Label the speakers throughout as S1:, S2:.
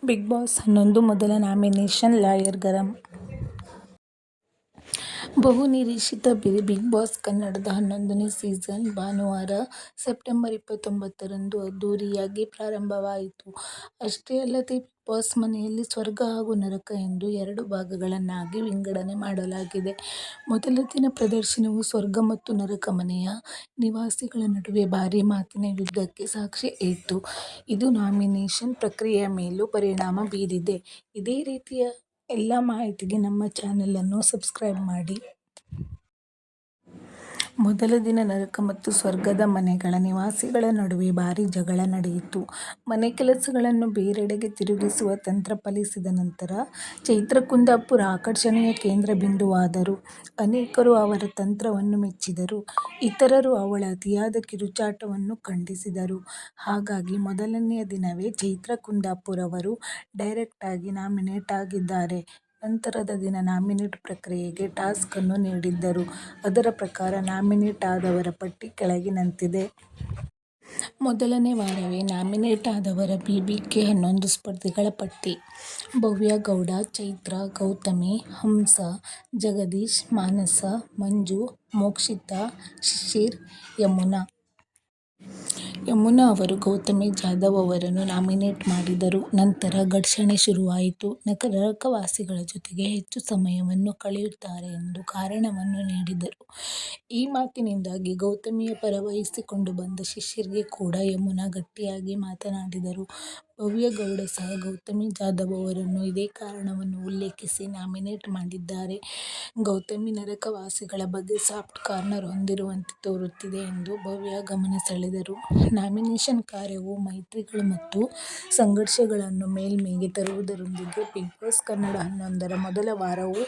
S1: Big boss 11 ಮೊದಲ nomination lawyer ಗರಂ. ಬಹು ನಿರೀಕ್ಷಿತ ಬಿಗ್ ಬಾಸ್ ಕನ್ನಡದ 11ನೇ ಸೀಸನ್ ಭಾನುವಾರ ಸೆಪ್ಟೆಂಬರ್ 29ರಂದು ಅದ್ದೂರಿಯಾಗಿ ಪ್ರಾರಂಭವಾಯಿತು. ಅಷ್ಟೇ ಅಲ್ಲದೆ ಬಿಗ್ ಬಾಸ್ ಮನೆಯಲ್ಲಿ ಸ್ವರ್ಗ ಹಾಗೂ ನರಕ ಎಂದು 2 ಭಾಗಗಳನ್ನಾಗಿ ವಿಂಗಡಣೆ ಮಾಡಲಾಗಿದೆ. ಮೊದಲ ದಿನ ಪ್ರದರ್ಶನವು ಸ್ವರ್ಗ ಮತ್ತು ನರಕ ಮನೆಯ ನಿವಾಸಿಗಳ ನಡುವೆ ಭಾರೀ ಮಾತಿನ ಯುದ್ಧಕ್ಕೆ ಸಾಕ್ಷಿಯಾಯಿತು. ಇದು ನಾಮಿನೇಷನ್ ಪ್ರಕ್ರಿಯೆಯ ಮೇಲೂ ಪರಿಣಾಮ ಬೀರಿದೆ. ಇದೇ ರೀತಿಯ ಎಲ್ಲ ಮಾಹಿತಿಗೆ ನಮ್ಮ ಚಾನೆಲ್ ಅನ್ನು ಸಬ್ಸ್ಕ್ರೈಬ್ ಮಾಡಿ. ಮೊದಲ ದಿನ ನರಕ ಮತ್ತು ಸ್ವರ್ಗದ ಮನೆಗಳ ನಿವಾಸಿಗಳ ನಡುವೆ ಭಾರೀ ಜಗಳ ನಡೆಯಿತು. ಮನೆ ಕೆಲಸಗಳನ್ನು ಬೇರೆಡೆಗೆ ತಿರುಗಿಸುವ ತಂತ್ರ ಫಲಿಸಿದ ನಂತರ ಚೈತ್ರ ಕುಂದಾಪುರ ಆಕರ್ಷಣೆಯ ಕೇಂದ್ರ ಬಿಂದುವಾದರು. ಅನೇಕರು ಅವರ ತಂತ್ರವನ್ನು ಮೆಚ್ಚಿದರು. ಇತರರು ಅವಳ ಅತಿಯಾದ ಕಿರುಚಾಟವನ್ನು ಖಂಡಿಸಿದರು. ಹಾಗಾಗಿ ಮೊದಲನೆಯ ದಿನವೇ ಚೈತ್ರ ಕುಂದಾಪುರ ಅವರು ಡೈರೆಕ್ಟ್ ಆಗಿ ನಾಮಿನೇಟ್ ಆಗಿದ್ದಾರೆ. ನಂತರದ ದಿನ ನಾಮಿನೇಟ್ ಪ್ರಕ್ರಿಯೆಗೆ ಟಾಸ್ಕ್ ಅನ್ನು ನೀಡಿದ್ದರು. ಅದರ ಪ್ರಕಾರ ನಾಮಿನೇಟ್ ಆದವರ ಪಟ್ಟಿ ಕೆಳಗಿನಂತಿದೆ. ಮೊದಲನೇ ವಾರವೇ ನಾಮಿನೇಟ್ ಆದವರ BBK 11 ಸ್ಪರ್ಧಿಗಳ ಪಟ್ಟಿ: ಭವ್ಯ ಗೌಡ, ಚೈತ್ರ, ಗೌತಮಿ, ಹಂಸ, ಜಗದೀಶ್, ಮಾನಸ, ಮಂಜು, ಮೋಕ್ಷಿತಾ, ಶಿಶಿರ್, ಯಮುನಾ. ಯಮುನಾ ಅವರು ಗೌತಮಿ ಜಾಧವ್ ಅವರನ್ನು ನಾಮಿನೇಟ್ ಮಾಡಿದರು. ನಂತರ ಘರ್ಷಣೆ ಶುರುವಾಯಿತು. ನರಕವಾಸಿಗಳ ಜೊತೆಗೆ ಹೆಚ್ಚು ಸಮಯವನ್ನು ಕಳೆಯುತ್ತಾರೆ ಎಂದು ಕಾರಣವನ್ನು ನೀಡಿದರು. ಈ ಮಾತಿನಿಂದಾಗಿ ಗೌತಮಿಯ ಪರ ವಹಿಸಿಕೊಂಡು ಬಂದ ಶಿಶಿರ್ಗೆ ಕೂಡ ಯಮುನಾ ಗಟ್ಟಿಯಾಗಿ ಮಾತನಾಡಿದರು. ಭವ್ಯ ಗೌಡ ಸಹ ಗೌತಮಿ ಜಾಧವ್ ಅವರನ್ನು ಇದೇ ಕಾರಣವನ್ನು ಉಲ್ಲೇಖಿಸಿ ನಾಮಿನೇಟ್ ಮಾಡಿದ್ದಾರೆ. ಗೌತಮಿ ನರಕವಾಸಿಗಳ ಬಗ್ಗೆ ಸಾಫ್ಟ್ ಕಾರ್ನರ್ ಹೊಂದಿರುವಂತೆ ತೋರುತ್ತಿದೆ ಎಂದು ಭವ್ಯ ಗಮನ ಸೆಳೆದರು. ನಾಮಿನೇಷನ್ ಕಾರ್ಯವು ಮೈತ್ರಿಗಳು ಮತ್ತು ಸಂಘರ್ಷಗಳನ್ನು ಮೇಲ್ಮೈಗೆ ತರುವುದರೊಂದಿಗೆ ಬಿಗ್ ಬಾಸ್ ಕನ್ನಡ 11ರ ಮೊದಲ ವಾರವು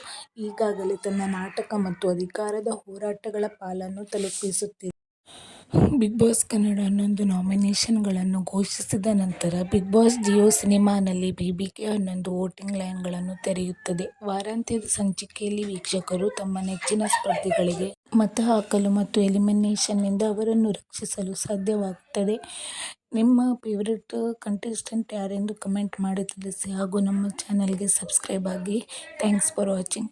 S1: ಈಗಾಗಲೇ ತನ್ನ ನಾಟಕ ಮತ್ತು ಅಧಿಕಾರದ ಹೋರಾಟಗಳ ಪಾಲನ್ನು ತಲುಪಿಸುತ್ತಿದೆ. ಬಿಗ್ ಬಾಸ್ ಕನ್ನಡ 11 ನಾಮಿನೇಷನ್ಗಳನ್ನು ಘೋಷಿಸಿದ ನಂತರ ಬಿಗ್ ಬಾಸ್ ಜಿಯೋ ಸಿನಿಮಾನಲ್ಲಿ BBK 11 ವೋಟಿಂಗ್ ಲೈನ್ಗಳನ್ನು ತೆರೆಯುತ್ತದೆ. ವಾರಾಂತ್ಯದ ಸಂಚಿಕೆಯಲ್ಲಿ ವೀಕ್ಷಕರು ತಮ್ಮ ನೆಚ್ಚಿನ ಸ್ಪರ್ಧಿಗಳಿಗೆ ಮತ ಹಾಕಲು ಮತ್ತು ಎಲಿಮಿನೇಷನ್ನಿಂದ ಅವರನ್ನು ರಕ್ಷಿಸಲು ಸಾಧ್ಯವಾಗುತ್ತದೆ. ನಿಮ್ಮ ಫೇವರಿಟ್ ಕಂಟೆಸ್ಟೆಂಟ್ ಯಾರೆಂದು ಕಮೆಂಟ್ ಮಾಡಿ ತಿಳಿಸಿ ಹಾಗೂ ನಮ್ಮ ಚಾನೆಲ್ಗೆ ಸಬ್ಸ್ಕ್ರೈಬ್ ಆಗಿ. Thanks for watching.